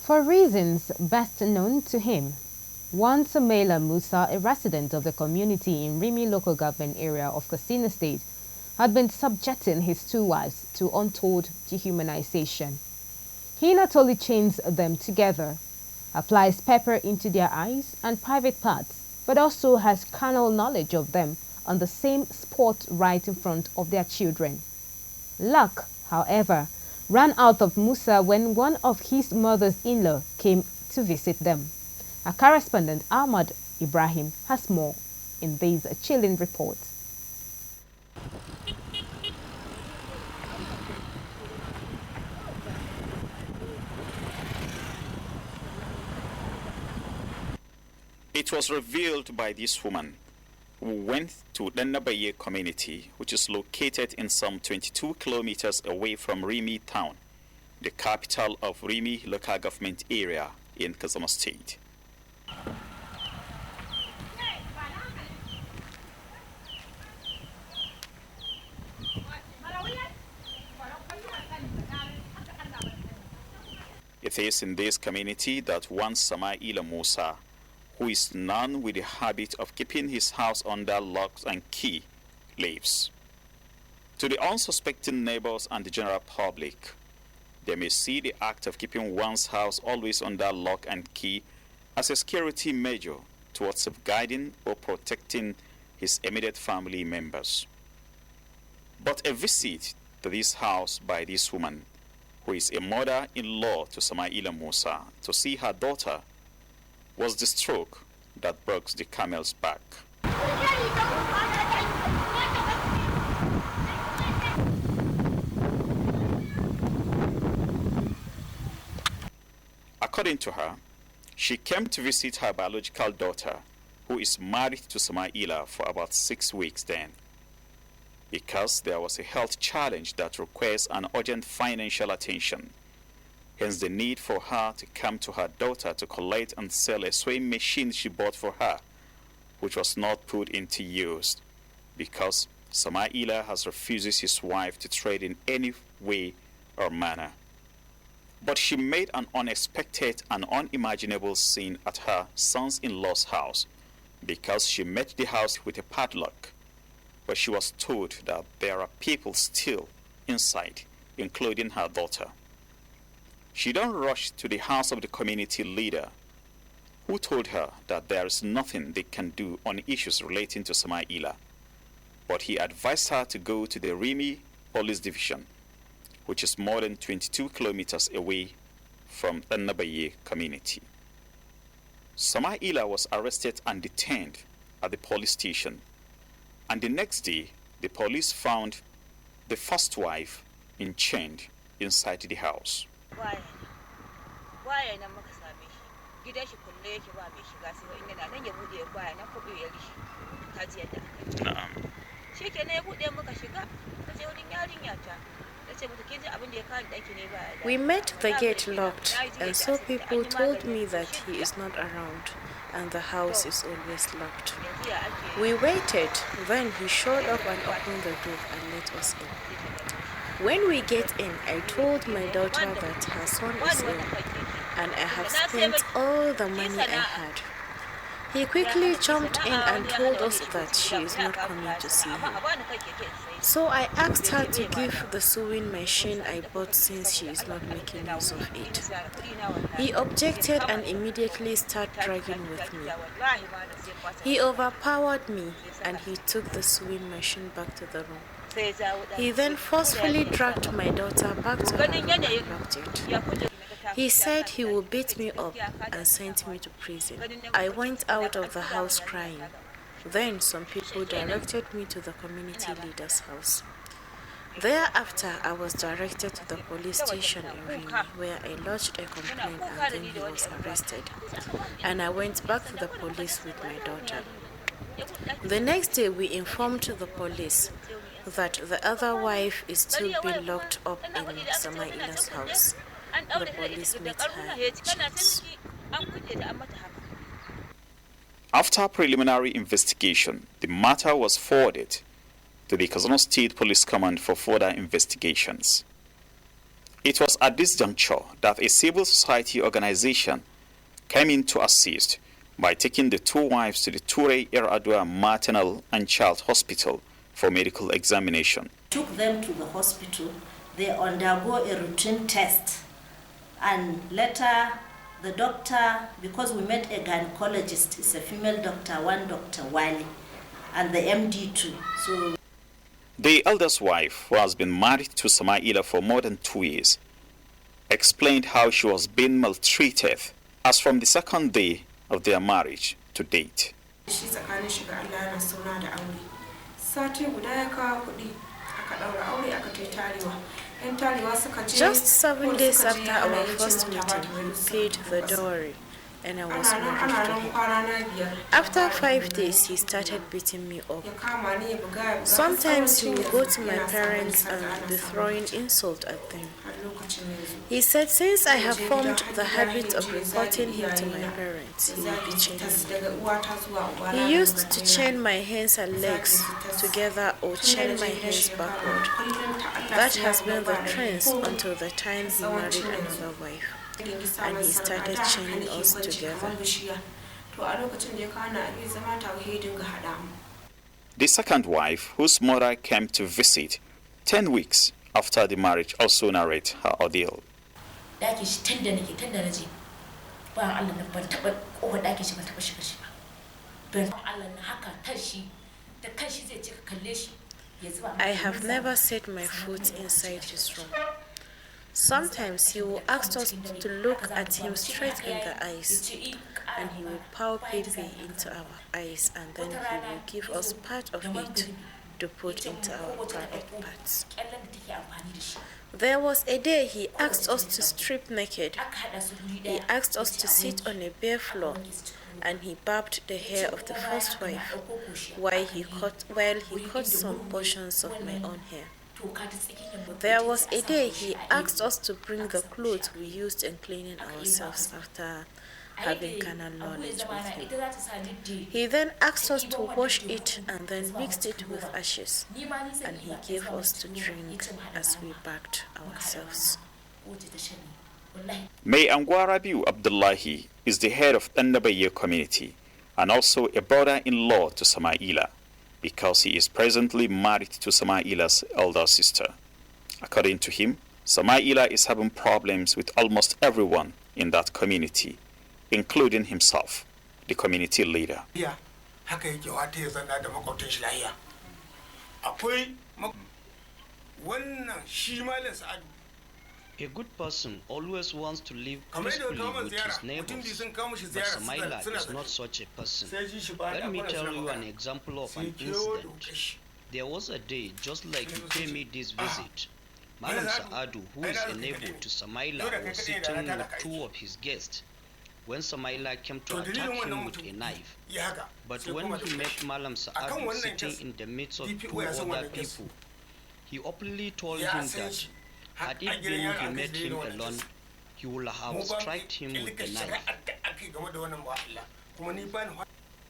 For reasons best known to him, one Sumaila Musa, a resident of the community in Rimi local government area of Katsina State, had been subjecting his two wives to untold dehumanization. He not only chains them together, applies pepper into their eyes and private parts, but also has carnal knowledge of them on the same spot right in front of their children. Luck, however, ran out of Musa when one of his mother's-in-law came to visit them. Our correspondent Ahmad Ibrahim has more in these chilling reports. It was revealed by this woman who went to the Nabaye community, which is located in some 22 kilometers away from Rimi town, the capital of Rimi local government area in Katsina State. It is in this community that one Samaila Musa, who is known with the habit of keeping his house under lock and key, lives. To the unsuspecting neighbors and the general public, they may see the act of keeping one's house always under lock and key as a security measure towards safeguarding or protecting his immediate family members. But a visit to this house by this woman, who is a mother-in-law to Samaila Musa, to see her daughter, was the stroke that broke the camel's back. According to her, she came to visit her biological daughter, who is married to Samaila for about 6 weeks then, because there was a health challenge that requires an urgent financial attention. Hence the need for her to come to her daughter to collect and sell a sewing machine she bought for her, which was not put into use, because Samaila has refused his wife to trade in any way or manner. But she made an unexpected and unimaginable scene at her son's-in-law's house, because she met the house with a padlock, where she was told that there are people still inside, including her daughter. She then rushed to the house of the community leader, who told her that there is nothing they can do on issues relating to Samaila, but he advised her to go to the Rimi police division, which is more than 22 kilometers away from the Nabaye community. Samaila was arrested and detained at the police station, and the next day the police found the first wife chained inside the house. We met the gate locked, and so people told me that he is not around and the house is always locked. We waited, then he showed up and opened the door and let us in. When we get in, I told my daughter that her son is ill and I have spent all the money I had. He quickly jumped in and told us that she is not coming to see him. So I asked her to give the sewing machine I bought since she is not making use of it. He objected and immediately started dragging with me. He overpowered me and he took the sewing machine back to the room. He then forcefully dragged my daughter back to her room and locked it. He said he would beat me up and sent me to prison. I went out of the house crying. Then some people directed me to the community leader's house. Thereafter, I was directed to the police station in Rimi, where I lodged a complaint and then he was arrested. And I went back to the police with my daughter. The next day, we informed the police that the other wife is still being locked up in Samaila's house. The police met her in chains. After preliminary investigation, the matter was forwarded to the Katsina State Police Command for further investigations. It was at this juncture that a civil society organization came in to assist by taking the two wives to the Ture Air-Adua Maternal and Child Hospital for medical examination. Took them to the hospital. They undergo a routine test, and later the doctor, because we met a gynecologist, it's a female doctor, one Dr. Wali, and the MD too. So the eldest wife, who has been married to Samaila for more than 2 years, explained how she was being maltreated as from the second day of their marriage to date. Just 7 days after our first meeting, he paid the dowry, and I was married to him. After 5 days, he started beating me up. Sometimes he would go to my parents and be throwing insult at them. He said since I have formed the habit of reporting him to my parents, he would be chaining me. He used to chain my hands and legs together or chain my hands backward. That has been the trend until the time he married another wife, and he started chaining us together. The second wife, whose mother came to visit 10 weeks after the marriage, also narrates her ordeal. I have never set my foot inside his room. Sometimes he will ask us to look at him straight in the eyes, and he will pour pee-pee into our eyes, and then he will give us part of it to put into our private parts. There was a day he asked us to strip naked. He asked us to sit on a bare floor, and he barbed the hair of the first wife while he cut some portions of my own hair. There was a day he asked us to bring the clothes we used in cleaning ourselves after having carnal knowledge with him. He then asked us to wash it and then mixed it with ashes, and he gave us to drink as we bagged ourselves. May Angwarabiu Abdullahi is the head of Annabaye community and also a brother-in-law to Samaila, because he is presently married to Samaila's elder sister. According to him, Samaila is having problems with almost everyone in that community, including himself, the community leader. A good person always wants to live peacefully with his neighbors, but Samaila is not such a person. Let me tell you an example of an incident. There was a day, just like you pay me this visit, Malam Saadu, who is a neighbor to Samaila, was sitting with two of his guests when Samaila came to attack him with a knife. But when he met Malam Saadu sitting in the midst of two other people, he openly told him that had it been he met him alone, he would have struck him with the knife.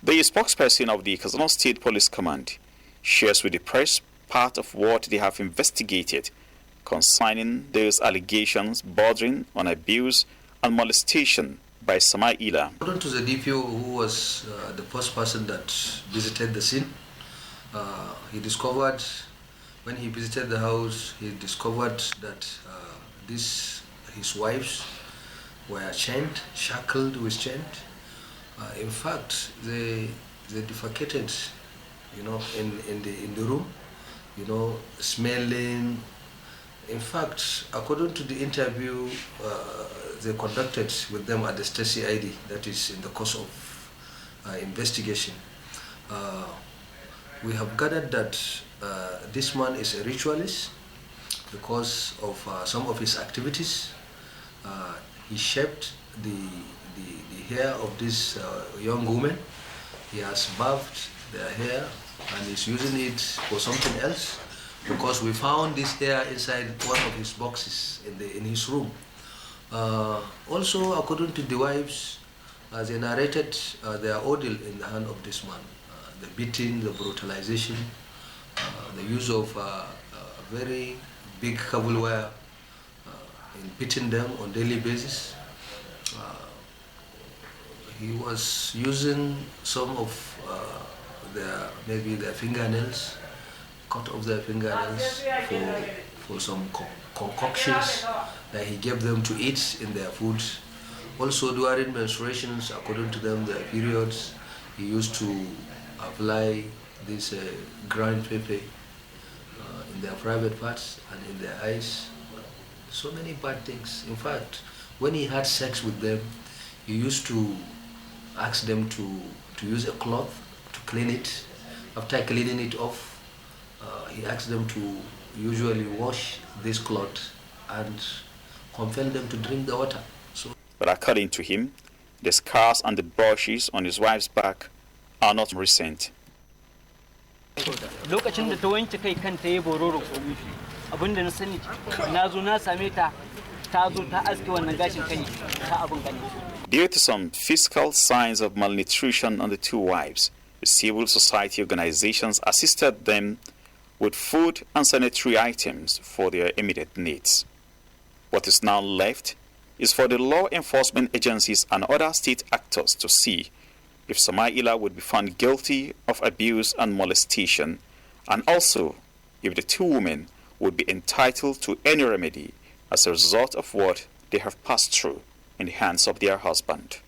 The spokesperson of the Katsina State Police Command shares with the press part of what they have investigated concerning those allegations bordering on abuse and molestation by Samaila. According to the DPO, who was the first person that visited the scene, he discovered, when he visited the house, he discovered that his wives were chained, shackled with chains. In fact, they defecated, in the room, smelling. In fact, according to the interview they conducted with them at the Stacey ID, that is in the course of investigation, we have gathered that this man is a ritualist because of some of his activities. He shaved the hair of this young woman. He has barbed their hair and is using it for something else, because we found this hair inside one of his boxes in his room. Also, according to the wives, they narrated their ordeal in the hand of this man. The beating, the brutalization, the use of very big cable wire. in beating them on daily basis. He was using some of maybe their fingernails, cut off their fingernails for some concoctions that he gave them to eat in their food. Also during menstruations, according to them, their periods, he used to apply this ground pepper in their private parts and in their eyes. So many bad things. In fact, when he had sex with them, he used to ask them to use a cloth to clean it. After cleaning it off, he asked them to usually wash this cloth and compel them to drink the water. But according to him, the scars and the brushes on his wife's back are not recent. Lokacin da ta wanke kai kanta ya bororo abinda na sani na zo na same ta ta zo ta aske wannan gashin kai ta abin gani. Due to some physical signs of malnutrition on the two wives, the civil society organizations assisted them with food and sanitary items for their immediate needs. What is now left is for the law enforcement agencies and other state actors to see if Samaila would be found guilty of abuse and molestation, and also if the two women would be entitled to any remedy as a result of what they have passed through in the hands of their husband.